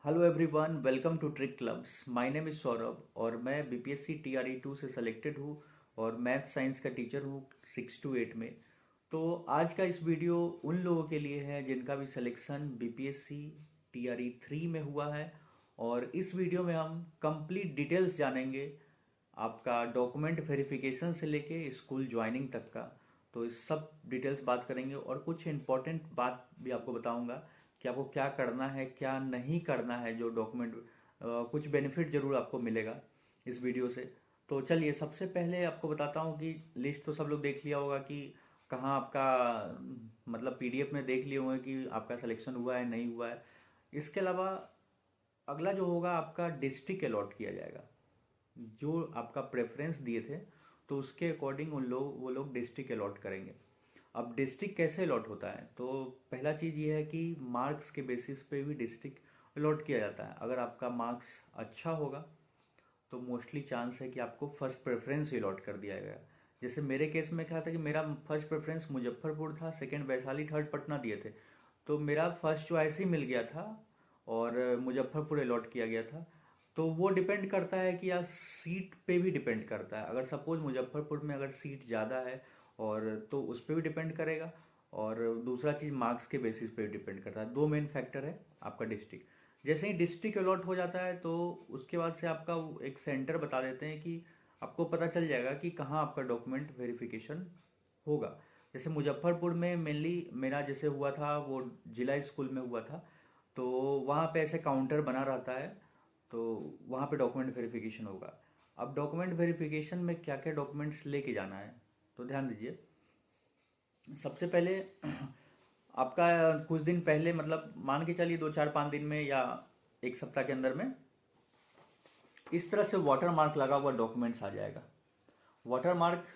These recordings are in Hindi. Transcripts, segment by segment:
Hello everyone, welcome to trick clubs. My name is Saurabh और मैं बीपीएससी टीआरई 2 से सेलेक्टेड हूँ और मैथ साइंस का टीचर हूँ 6 to 8 में। तो आज का इस वीडियो उन लोगों के लिए है जिनका भी सिलेक्शन बीपीएससी टीआरई 3 में हुआ है। और इस वीडियो में हम कंप्लीट डिटेल्स जानेंगे, आपका डॉक्यूमेंट वेरिफिकेशन से लेके स्कूल ज्वाइनिंग तक का। तो इस सब डिटेल्स बात करेंगे और कुछ इंपॉर्टेंट बात भी आपको बताऊंगा कि आपको क्या करना है क्या नहीं करना है। जो डॉक्यूमेंट कुछ बेनिफिट जरूर आपको मिलेगा इस वीडियो से। तो चलिए, सबसे पहले आपको बताता हूँ कि लिस्ट तो सब लोग देख लिया होगा कि कहाँ आपका मतलब पीडीएफ में देख लिए होंगे कि आपका सिलेक्शन हुआ है नहीं हुआ है। इसके अलावा अगला जो होगा, आपका डिस्ट्रिक्ट अलॉट किया जाएगा। जो आपका प्रेफरेंस दिए थे तो उसके अकॉर्डिंग वो लोग डिस्ट्रिक्ट अलॉट करेंगे। अब डिस्ट्रिक्ट कैसे अलॉट होता है, तो पहला चीज़ ये है कि मार्क्स के बेसिस पे भी डिस्ट्रिक्ट अलॉट किया जाता है। अगर आपका मार्क्स अच्छा होगा तो मोस्टली चांस है कि आपको फर्स्ट प्रेफरेंस ही अलॉट कर दिया गया। जैसे मेरे केस में क्या था कि मेरा फर्स्ट प्रेफरेंस मुजफ्फरपुर था, सेकंड वैशाली, थर्ड पटना दिए थे। तो मेरा फर्स्ट चॉइस ही मिल गया था और मुजफ्फरपुर अलॉट किया गया था। तो वो डिपेंड करता है कि यार सीट पे भी डिपेंड करता है। अगर सपोज मुजफ्फरपुर में अगर सीट ज़्यादा है और तो उस पर भी डिपेंड करेगा। और दूसरा चीज़ मार्क्स के बेसिस पे डिपेंड करता है। दो मेन फैक्टर है आपका डिस्ट्रिक्ट। जैसे ही डिस्ट्रिक्ट अलॉट हो जाता है तो उसके बाद से आपका एक सेंटर बता देते हैं कि आपको पता चल जाएगा कि कहाँ आपका डॉक्यूमेंट वेरिफिकेशन होगा। जैसे मुजफ्फरपुर में मेनली मेरा जैसे हुआ था वो जिला स्कूल में हुआ था। तो वहाँ पे ऐसे काउंटर बना रहता है, तो वहाँ पे डॉक्यूमेंट वेरिफिकेशन होगा। अब डॉक्यूमेंट वेरिफिकेशन में क्या क्या डॉक्यूमेंट्स लेके जाना है, तो ध्यान दीजिए। सबसे पहले आपका कुछ दिन पहले, मतलब मान के चलिए 2 4 5 दिन में या एक सप्ताह के अंदर में इस तरह से वाटर मार्क लगा हुआ डॉक्यूमेंट्स आ जाएगा। वाटर मार्क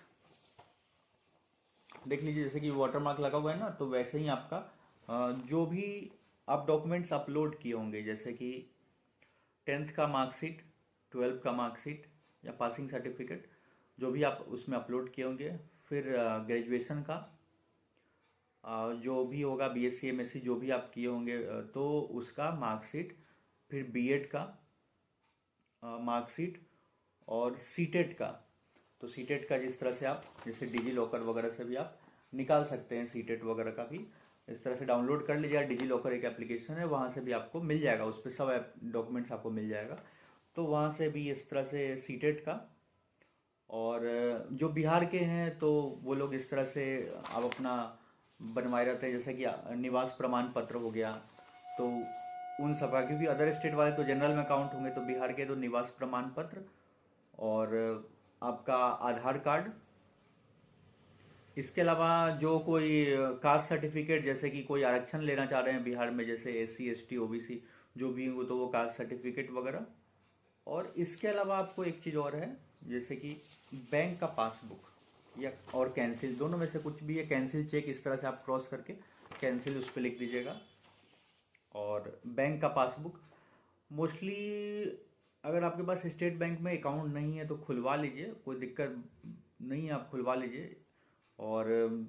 देख लीजिए, जैसे कि वाटर मार्क लगा हुआ है ना, तो वैसे ही आपका जो भी आप डॉक्यूमेंट्स अपलोड किए होंगे, जैसे कि 10th का मार्कशीट, 12th का मार्कशीट या पासिंग सर्टिफिकेट, जो भी आप उसमें अपलोड किए होंगे। फिर ग्रेजुएशन का जो भी होगा, बीएससी एमएससी जो भी आप किए होंगे, तो उसका मार्कशीट। फिर बीएड का मार्कशीट और सीटेट का। तो सीटेट का जिस तरह से आप जैसे डिजी लॉकर वगैरह से भी आप निकाल सकते हैं, सीटेट वगैरह का भी इस तरह से डाउनलोड कर लीजिएगा। डिजी लॉकर एक एप्लीकेशन है, वहाँ से भी आपको मिल जाएगा, उस पर सब डॉक्यूमेंट्स आपको मिल जाएगा। तो वहाँ से भी इस तरह से सीटेट का। और जो बिहार के हैं तो वो लोग इस तरह से आप अपना बनवाए रहते हैं, जैसे कि निवास प्रमाण पत्र हो गया। तो उन सब का, क्योंकि अदर स्टेट वाले तो जनरल में काउंट होंगे, तो बिहार के तो निवास प्रमाण पत्र और आपका आधार कार्ड। इसके अलावा जो कोई कास्ट सर्टिफिकेट, जैसे कि कोई आरक्षण लेना चाह रहे हैं बिहार में, जैसे एससी एसटी ओबीसी जो भी हो, तो वो कास्ट सर्टिफिकेट वगैरह। और इसके अलावा आपको एक चीज़ और है, जैसे कि बैंक का पासबुक या और कैंसिल, दोनों में से कुछ भी है। कैंसिल चेक इस तरह से आप क्रॉस करके कैंसिल उस पर लिख दीजिएगा। और बैंक का पासबुक मोस्टली, अगर आपके पास स्टेट बैंक में अकाउंट नहीं है तो खुलवा लीजिए, कोई दिक्कत नहीं है, आप खुलवा लीजिए। और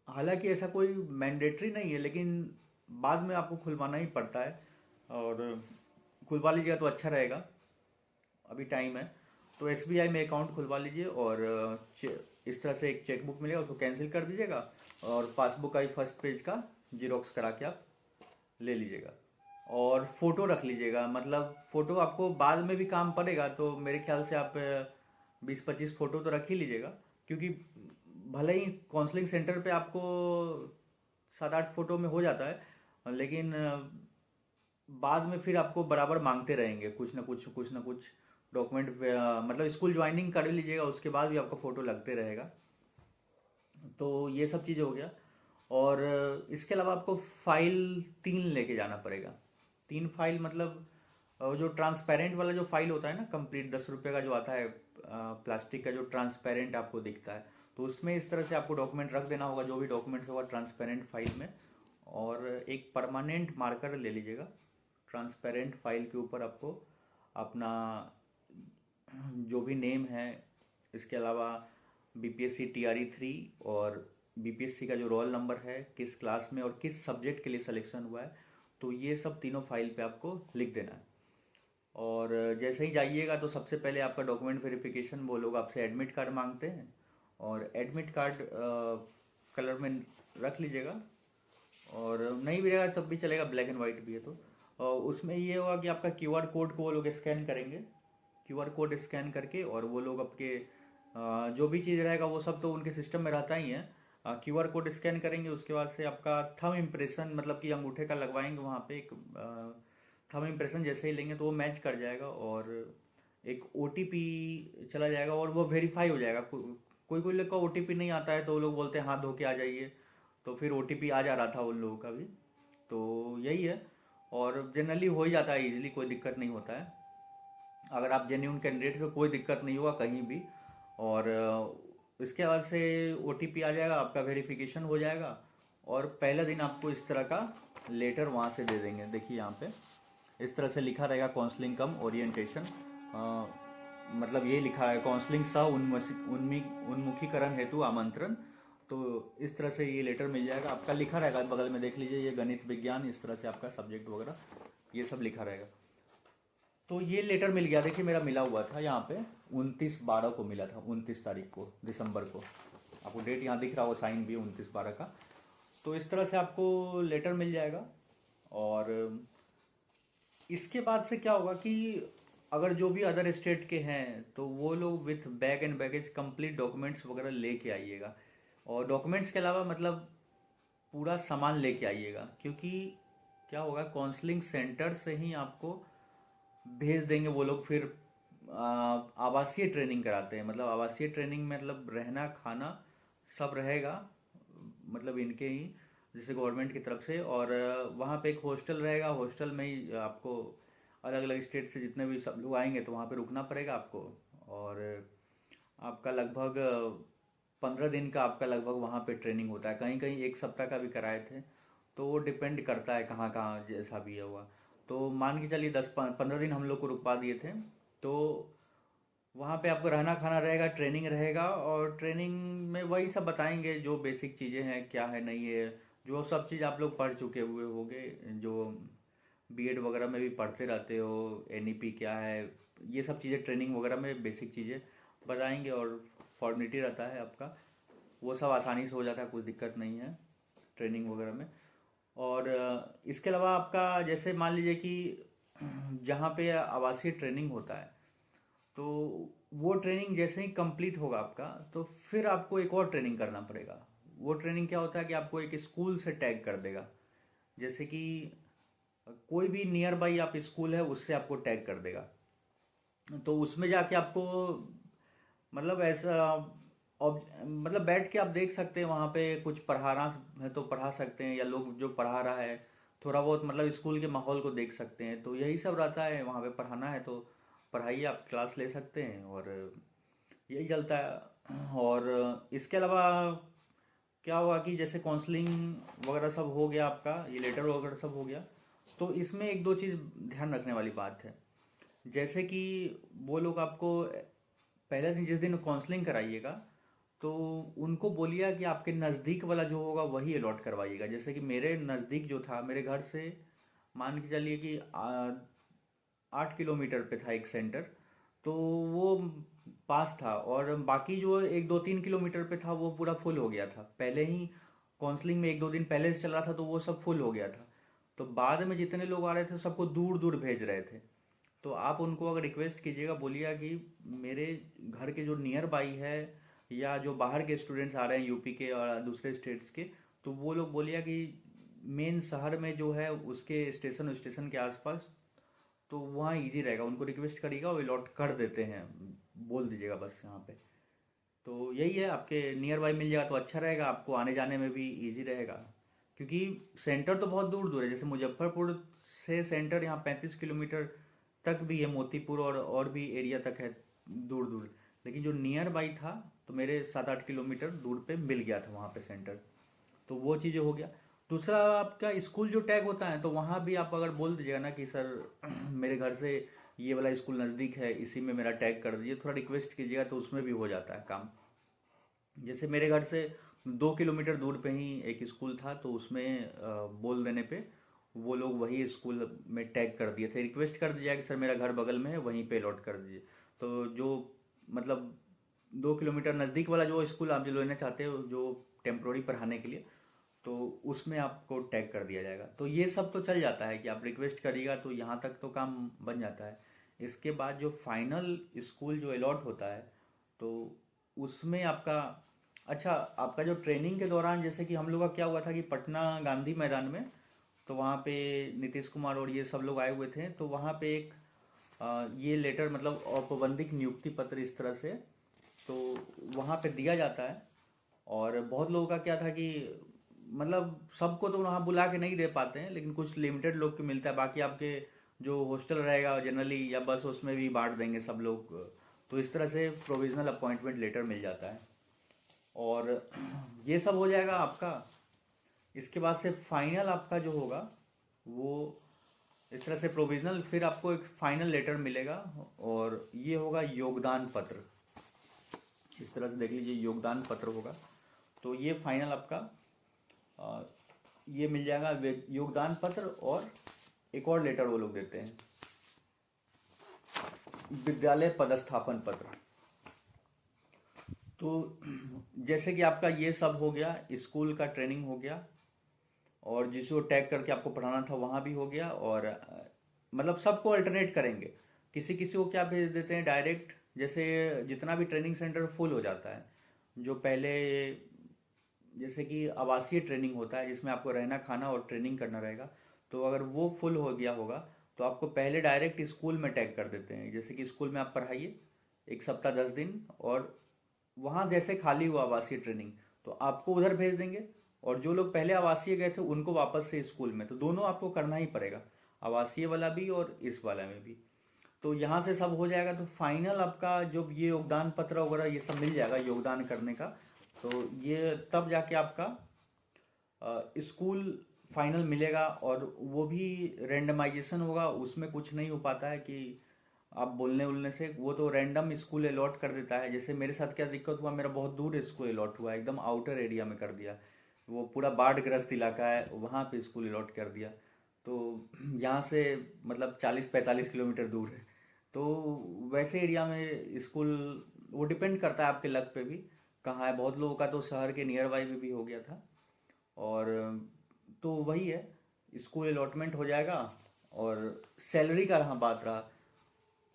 हालांकि ऐसा कोई मैंडेटरी नहीं है, लेकिन बाद में आपको खुलवाना ही पड़ता है। और खुलवा लीजिएगा तो अच्छा रहेगा, अभी टाइम है। तो एसबीआई में अकाउंट खुलवा लीजिए और इस तरह से एक चेकबुक मिलेगा, उसको कैंसिल कर दीजिएगा और पासबुक का ही फर्स्ट पेज का जीरोक्स करा के आप ले लीजिएगा। और फोटो रख लीजिएगा, मतलब फोटो आपको बाद में भी काम पड़ेगा, तो मेरे ख्याल से आप 20 25 फोटो तो रख ही लीजिएगा। क्योंकि भले ही काउंसलिंग सेंटर पे आपको 7 8 फोटो में हो जाता है, लेकिन बाद में फिर आपको बराबर मांगते रहेंगे कुछ ना कुछ डॉक्यूमेंट। मतलब स्कूल ज्वाइनिंग कर लीजिएगा, उसके बाद भी आपका फोटो लगते रहेगा। तो ये सब चीज़ हो गया। और इसके अलावा आपको फाइल 3 लेके जाना पड़ेगा। 3 फाइल मतलब जो ट्रांसपेरेंट वाला जो फाइल होता है ना, कंप्लीट 10 रुपये का जो आता है, प्लास्टिक का जो ट्रांसपेरेंट आपको दिखता है, तो उसमें इस तरह से आपको डॉक्यूमेंट रख देना होगा, जो भी डॉक्यूमेंट होगा ट्रांसपेरेंट फाइल में। और एक परमानेंट मार्कर ले लीजिएगा, ट्रांसपेरेंट फाइल के ऊपर आपको अपना जो भी नेम है, इसके अलावा बीपीएससी टीआरई 3 और बीपीएससी का जो रोल नंबर है, किस क्लास में और किस सब्जेक्ट के लिए सिलेक्शन हुआ है, तो ये सब तीनों फाइल पे आपको लिख देना है। और जैसे ही जाइएगा तो सबसे पहले आपका डॉक्यूमेंट वेरिफिकेशन, वो लोग आपसे एडमिट कार्ड मांगते हैं, और एडमिट कार्ड कलर में रख लीजिएगा, और नहीं भी रहेगा तब भी चलेगा, ब्लैक एंड वाइट भी है तो। और उसमें ये होगा कि आपका क्यूआर कोड को वो लोग स्कैन करेंगे, क्यूआर कोड स्कैन करके, और वो लोग आपके जो भी चीज़ रहेगा वो सब तो उनके सिस्टम में रहता ही है। क्यूआर कोड स्कैन करेंगे, उसके बाद से आपका थंब इम्प्रेशन, मतलब कि अंगूठे का लगवाएंगे वहाँ पे एक थंब इम्प्रेशन, जैसे ही लेंगे तो वो मैच कर जाएगा, और एक ओटीपी चला जाएगा, और वो वेरीफाई हो जाएगा। कोई कोई लोग का ओटीपी नहीं आता है तो वो लोग बोलते हैं हाथ धो के आ जाइए, तो फिर ओटीपी आ जा रहा था उन लोगों का भी। तो यही है, और जनरली हो ही जाता है इजीली, कोई दिक्कत नहीं होता है। अगर आप जेन्यून कैंडिडेट हो कोई दिक्कत नहीं होगा कहीं भी। और इसके बाद से ओटीपी आ जाएगा, आपका वेरिफिकेशन हो जाएगा, और पहला दिन आपको इस तरह का लेटर वहाँ से दे देंगे। देखिए यहाँ पे इस तरह से लिखा रहेगा, काउंसलिंग कम ओरिएंटेशन, मतलब ये लिखा है काउंसलिंग सह उन्मुखीकरण हेतु आमंत्रण। तो इस तरह से ये लेटर मिल जाएगा, आपका लिखा रहेगा बगल में, देख लीजिए, ये गणित विज्ञान, इस तरह से आपका सब्जेक्ट वगैरह ये सब लिखा रहेगा। तो ये लेटर मिल गया, देखिए मेरा मिला हुआ था यहाँ पे 29/12 को मिला था, 29 तारीख को दिसंबर को, आपको डेट यहाँ दिख रहा होगा, साइन भी 29/12 का। तो इस तरह से आपको लेटर मिल जाएगा। और इसके बाद से क्या होगा कि अगर जो भी अदर स्टेट के हैं तो वो लोग with bag and baggage complete documents वगैरह लेके आइएगा। और डॉक्यूमेंट्स के अलावा मतलब पूरा सामान लेके आइएगा, क्योंकि क्या होगा, काउंसलिंग सेंटर से ही आपको भेज देंगे वो लोग। फिर आवासीय ट्रेनिंग कराते हैं, मतलब आवासीय ट्रेनिंग में मतलब रहना खाना सब रहेगा, मतलब इनके ही जैसे गवर्नमेंट की तरफ से। और वहाँ पे एक हॉस्टल रहेगा, हॉस्टल में ही आपको अलग अलग स्टेट से जितने भी सब लोग आएंगे तो वहाँ पे रुकना पड़ेगा आपको। और आपका लगभग 15 दिन का आपका लगभग वहाँ पे ट्रेनिंग होता है, कहीं कहीं 1 सप्ताह का भी कराए थे। तो वो डिपेंड करता है कहाँ कहाँ जैसा भी है हुआ। तो मान के चलिए 10-15 दिन हम लोग को रुकवा दिए थे। तो वहाँ पे आपको रहना खाना रहेगा, ट्रेनिंग रहेगा, और ट्रेनिंग में वही सब बताएंगे जो बेसिक चीज़ें हैं, क्या है नहीं है, जो सब चीज़ आप लोग पढ़ चुके हुए होंगे, जो बीएड वगैरह में भी पढ़ते रहते हो, एनईपी क्या है, ये सब चीज़ें ट्रेनिंग वगैरह में बेसिक चीज़ें बताएंगे। और फॉर्मेलिटी रहता है आपका, वो सब आसानी से हो जाता है, कुछ दिक्कत नहीं है ट्रेनिंग वगैरह में। और इसके अलावा आपका जैसे मान लीजिए कि जहाँ पे आवासीय ट्रेनिंग होता है, तो वो ट्रेनिंग जैसे ही कंप्लीट होगा आपका, तो फिर आपको एक और ट्रेनिंग करना पड़ेगा। वो ट्रेनिंग क्या होता है कि आपको एक स्कूल से टैग कर देगा, जैसे कि कोई भी नियर बाई आप स्कूल है उससे आपको टैग कर देगा। तो उसमें जाके आपको मतलब ऐसा मतलब बैठ के आप देख सकते हैं, वहाँ पे कुछ पढ़ा रहा है तो पढ़ा सकते हैं, या लोग जो पढ़ा रहा है थोड़ा बहुत मतलब स्कूल के माहौल को देख सकते हैं। तो यही सब रहता है, वहाँ पे पढ़ाना है तो पढ़ाइए, आप क्लास ले सकते हैं, और यही चलता है। और इसके अलावा क्या हुआ कि जैसे काउंसलिंग वगैरह सब हो गया, आपका ये लेटर वगैरह सब हो गया, तो इसमें एक दो चीज़ ध्यान रखने वाली बात है। जैसे कि वो लोग आपको पहले दिन जिस दिन काउंसलिंग कराइएगा, तो उनको बोलिए कि आपके नज़दीक वाला जो होगा वही अलॉट करवाइएगा। जैसे कि मेरे नज़दीक जो था, मेरे घर से मान के चलिए कि 8 किलोमीटर पे था एक सेंटर, तो वो पास था, और बाकी जो 1-2-3 किलोमीटर पे था वो पूरा फुल हो गया था। पहले ही काउंसलिंग में 1-2 दिन पहले से चल रहा था तो वो सब फुल हो गया था। तो बाद में जितने लोग आ रहे थे सबको दूर दूर भेज रहे थे। तो आप उनको अगर रिक्वेस्ट कीजिएगा, बोलिएगा कि मेरे घर के जो नियर बाई है, या जो बाहर के स्टूडेंट्स आ रहे हैं यूपी के और दूसरे स्टेट्स के, तो वो लोग बोलिएगा कि मेन शहर में जो है उसके स्टेशन स्टेशन के आसपास, तो वहाँ इजी रहेगा, उनको रिक्वेस्ट करिएगा वो अलॉट कर देते हैं, बोल दीजिएगा बस यहाँ पे। तो यही है, आपके नियर बाई मिल जाएगा तो अच्छा रहेगा, आपको आने जाने में भी इजी रहेगा। क्योंकि सेंटर तो बहुत दूर दूर है, जैसे मुजफ्फरपुर से सेंटर यहाँ 35 किलोमीटर तक भी है, मोतीपुर और भी एरिया तक है दूर दूर। लेकिन जो नियर बाई था तो मेरे 7-8 किलोमीटर दूर पे मिल गया था वहाँ पे सेंटर। तो वो चीज़ें हो गया। दूसरा आपका स्कूल जो टैग होता है, तो वहाँ भी आप अगर बोल दीजिएगा ना कि सर मेरे घर से ये वाला स्कूल नज़दीक है, इसी में मेरा टैग कर दीजिए, थोड़ा रिक्वेस्ट कीजिएगा, तो उसमें भी हो जाता है काम। जैसे मेरे घर से 2 किलोमीटर दूर पे ही एक स्कूल था, तो उसमें बोल देने पे वो लोग वही स्कूल में टैग कर दिए थे, रिक्वेस्ट कर दिया कि सर मेरा घर बगल में है, वहीं पे अलॉट कर दीजिए। तो जो मतलब 2 किलोमीटर नज़दीक वाला जो स्कूल आप जो लेना चाहते हो, जो टेम्प्रोरी पढ़ाने के लिए, तो उसमें आपको टैग कर दिया जाएगा। तो ये सब तो चल जाता है कि आप रिक्वेस्ट करिएगा तो यहाँ तक तो काम बन जाता है। इसके बाद जो फाइनल स्कूल जो अलॉट होता है, तो उसमें आपका, अच्छा, आपका जो ट्रेनिंग के दौरान, जैसे कि हम लोग का क्या हुआ था कि पटना गांधी मैदान में, तो वहाँ पे नीतीश कुमार और ये सब लोग आए हुए थे, तो वहाँ पे एक ये लेटर मतलब औपबंधिक नियुक्ति पत्र इस तरह से, तो वहाँ पे दिया जाता है। और बहुत लोगों का क्या था कि मतलब सबको तो वहाँ बुला के नहीं दे पाते हैं, लेकिन कुछ लिमिटेड लोग को मिलता है। बाकी आपके जो हॉस्टल रहेगा जनरली या बस, उसमें भी बांट देंगे सब लोग। तो इस तरह से प्रोविजनल अपॉइंटमेंट लेटर मिल जाता है। और ये सब हो जाएगा आपका। इसके बाद से फाइनल आपका जो होगा वो इस तरह से प्रोविजनल, फिर आपको एक फाइनल लेटर मिलेगा, और ये होगा योगदान पत्र। इस तरह से देख लीजिए, योगदान पत्र होगा। तो ये फाइनल आपका ये मिल जाएगा, योगदान पत्र। और एक और लेटर वो लोग देते हैं, विद्यालय पदस्थापन पत्र। तो जैसे कि आपका ये सब हो गया, स्कूल का ट्रेनिंग हो गया, और जिसको टैग करके आपको पढ़ाना था वहाँ भी हो गया। और मतलब सबको अल्टरनेट करेंगे। किसी किसी को क्या भेज देते हैं डायरेक्ट, जैसे जितना भी ट्रेनिंग सेंटर फुल हो जाता है, जो पहले जैसे कि आवासीय ट्रेनिंग होता है जिसमें आपको रहना खाना और ट्रेनिंग करना रहेगा, तो अगर वो फुल हो गया होगा तो आपको पहले डायरेक्ट स्कूल में टैग कर देते हैं। जैसे कि स्कूल में आप पढ़ाइए 1 सप्ताह 10 दिन, और वहाँ जैसे खाली हुआ आवासीय ट्रेनिंग तो आपको उधर भेज देंगे। और जो लोग पहले आवासीय गए थे उनको वापस से स्कूल में, तो दोनों आपको करना ही पड़ेगा, आवासीय वाला भी और इस वाला में भी। तो यहाँ से सब हो जाएगा। तो फाइनल आपका जो ये योगदान पत्र वगैरह ये सब मिल जाएगा योगदान करने का, तो ये तब जाके आपका स्कूल फाइनल मिलेगा। और वो भी रेंडमाइजेशन होगा, उसमें कुछ नहीं हो पाता है कि आप बोलने उलने से, वो तो रैंडम स्कूल अलॉट कर देता है। जैसे मेरे साथ क्या दिक्कत हुआ, मेरा बहुत दूर स्कूल अलॉट हुआ, एकदम आउटर एरिया में कर दिया, वो पूरा बाढ़ ग्रस्त इलाका है, वहाँ पे स्कूल अलॉट कर दिया। तो यहाँ से मतलब 40-45 किलोमीटर दूर है। तो वैसे एरिया में स्कूल, वो डिपेंड करता है आपके लक पे भी कहाँ है। बहुत लोगों का तो शहर के नियर बाई में भी हो गया था। और तो वही है, स्कूल अलॉटमेंट हो जाएगा। और सैलरी का रहा बात रहा,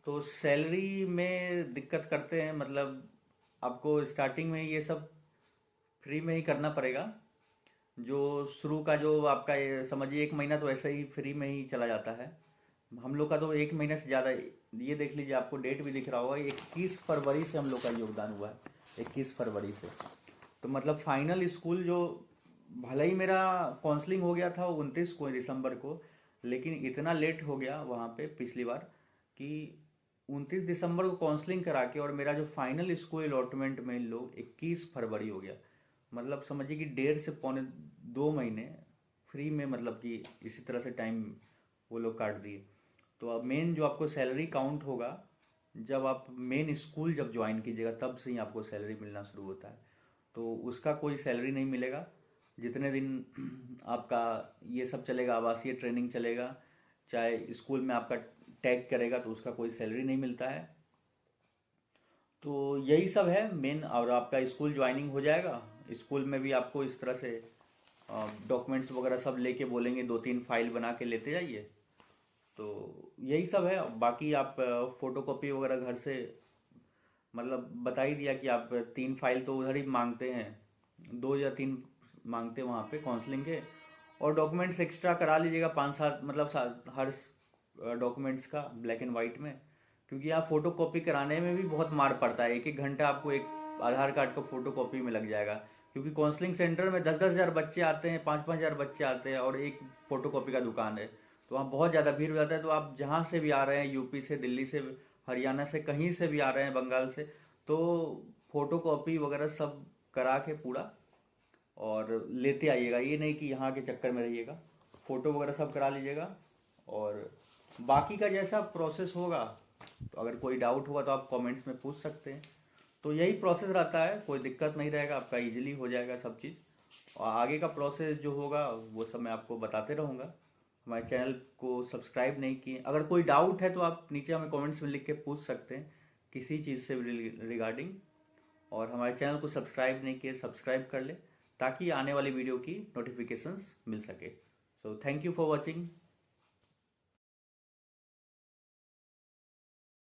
तो सैलरी में दिक्कत करते हैं, मतलब आपको स्टार्टिंग में ये सब फ्री में ही करना पड़ेगा। जो शुरू का जो आपका ये समझिए 1 महीना तो ऐसे ही फ्री में ही चला जाता है। हम लोग का तो 1 महीने से ज़्यादा, ये देख लीजिए, आपको डेट भी दिख रहा होगा, 21 फरवरी से हम लोग का योगदान हुआ है, 21 फरवरी से। तो मतलब फाइनल स्कूल जो, भले ही मेरा काउंसलिंग हो गया था 29 दिसंबर को, लेकिन इतना लेट हो गया वहाँ पे पिछली बार कि 29 दिसंबर को काउंसलिंग करा के, और मेरा जो फाइनल स्कूल अलॉटमेंट में इन लोग 21 फरवरी हो गया। मतलब समझिए कि 1.5 से 2 महीने फ्री में, मतलब कि इसी तरह से टाइम वो लोग काट दिए। तो अब मेन जो आपको सैलरी काउंट होगा, जब आप मेन स्कूल जब ज्वाइन कीजिएगा तब से ही आपको सैलरी मिलना शुरू होता है। तो उसका कोई सैलरी नहीं मिलेगा जितने दिन आपका ये सब चलेगा, आवासीय ट्रेनिंग चलेगा, चाहे स्कूल में आपका टैग करेगा तो उसका कोई सैलरी नहीं मिलता है। तो यही सब है मेन। और आपका स्कूल ज्वाइनिंग हो जाएगा, स्कूल में भी आपको इस तरह से डॉक्यूमेंट्स वगैरह सब लेके बोलेंगे, 2-3 फाइल बना के लेते जाइए। तो यही सब है। बाकी आप फोटो कॉपी वगैरह घर से, मतलब बता ही दिया कि आप 3 फाइल तो उधर ही मांगते हैं, 2 या 3 मांगते हैं वहाँ पे काउंसलिंग के। और डॉक्यूमेंट्स एक्स्ट्रा करा लीजिएगा 5-7, मतलब हर डॉक्यूमेंट्स का ब्लैक एंड वाइट में, क्योंकि यहाँ फोटो कॉपी कराने में भी बहुत मार पड़ता है। 1-1 घंटा आपको एक आधार कार्ड को फोटो कॉपी में लग जाएगा, क्योंकि काउंसलिंग सेंटर में 10-10 हज़ार बच्चे आते हैं, 5-5 हज़ार बच्चे आते हैं, और एक फोटो कॉपी का दुकान है, तो वहाँ बहुत ज़्यादा भीड़ हो जाता है। तो आप जहाँ से भी आ रहे हैं, यूपी से, दिल्ली से, हरियाणा से, कहीं से भी आ रहे हैं, बंगाल से, तो फोटो कॉपी वगैरह सब करा के पूरा और लेते आइएगा। ये नहीं कि यहाँ के चक्कर में रहिएगा, फोटो वगैरह सब करा लीजिएगा। और बाकी का जैसा प्रोसेस होगा, तो अगर कोई डाउट होगा तो आप कमेंट्स में पूछ सकते हैं। तो यही प्रोसेस रहता है, कोई दिक्कत नहीं रहेगा, आपका इजीली हो जाएगा सब चीज़। और आगे का प्रोसेस जो होगा वो सब मैं आपको बताते रहूँगा। हमारे चैनल को सब्सक्राइब नहीं किए। अगर कोई डाउट है तो आप नीचे हमें कमेंट्स में लिख के पूछ सकते हैं किसी चीज़ से रिगार्डिंग। और हमारे चैनल को सब्सक्राइब नहीं किए, सब्सक्राइब कर ले ताकि आने वाली वीडियो की नोटिफिकेशंस मिल सके। So thank you for watching.